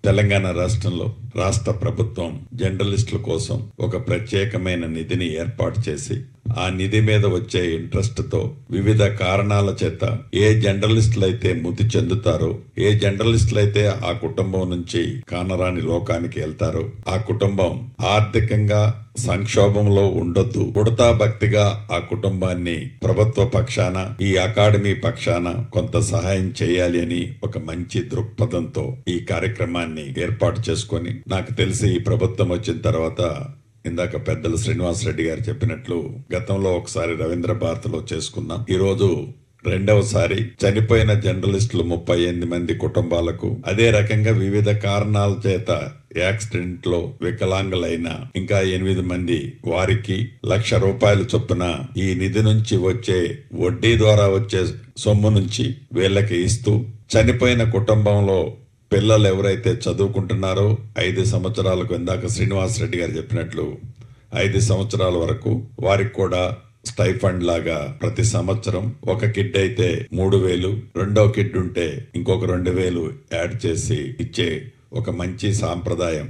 తెలంగాణ రాష్ట్రంలో రాష్ట్ర ప్రభుత్వం జర్నలిస్టుల కోసం ఒక ప్రత్యేకమైన నిధిని ఏర్పాటు చేసి ఆ నిధి మీద వచ్చే ఇంట్రెస్ట్ తో వివిధ కారణాల చేత ఏ జర్నలిస్టులు అయితే మృతి చెందుతారో, ఏ జర్నలిస్టులు అయితే ఆ కుటుంబం నుంచి కానరాని లోకానికి వెళ్తారో, ఆ కుటుంబం ఆర్థికంగా సంక్షోభంలో ఉండొద్దు, ఉడతా భక్తిగా ఆ కుటుంబాన్ని ప్రభుత్వ పక్షాన, ఈ అకాడమీ పక్షాన కొంత సహాయం చేయాలి అని ఒక మంచి దృక్పథంతో ఈ కార్యక్రమాన్ని ఏర్పాటు చేసుకొని, నాకు తెలిసి ఈ ప్రభుత్వం వచ్చిన తర్వాత ఇందాక పెద్దలు శ్రీనివాస్ రెడ్డి గారు చెప్పినట్లు గతంలో ఒకసారి రవీంద్ర భారతిలో చేసుకున్నాం. ఈ రోజు రెండవసారి చనిపోయిన జర్నలిస్టులు 38 మంది కుటుంబాలకు, అదే రకంగా వివిధ కారణాల చేత యాక్సిడెంట్ లో వికలాంగులైన ఇంకా 8 మంది వారికి ₹1,00,000 చొప్పున ఈ నిధి నుంచి వచ్చే వడ్డీ ద్వారా వచ్చే సొమ్ము నుంచి వీళ్ళకి ఇస్తూ, చనిపోయిన కుటుంబంలో పిల్లలు ఎవరైతే చదువుకుంటున్నారో 5 సంవత్సరాలకు, ఇందాక శ్రీనివాస్ రెడ్డి గారు చెప్పినట్లు 5 సంవత్సరాల వరకు వారికి కూడా స్టైఫండ్ లాగా ప్రతి సంవత్సరం ఒక కిడ్ అయితే 3,000, రెండో కిడ్ ఉంటే ఇంకొక 2,000 యాడ్ చేసి ఇచ్చే ఒక మంచి సాంప్రదాయం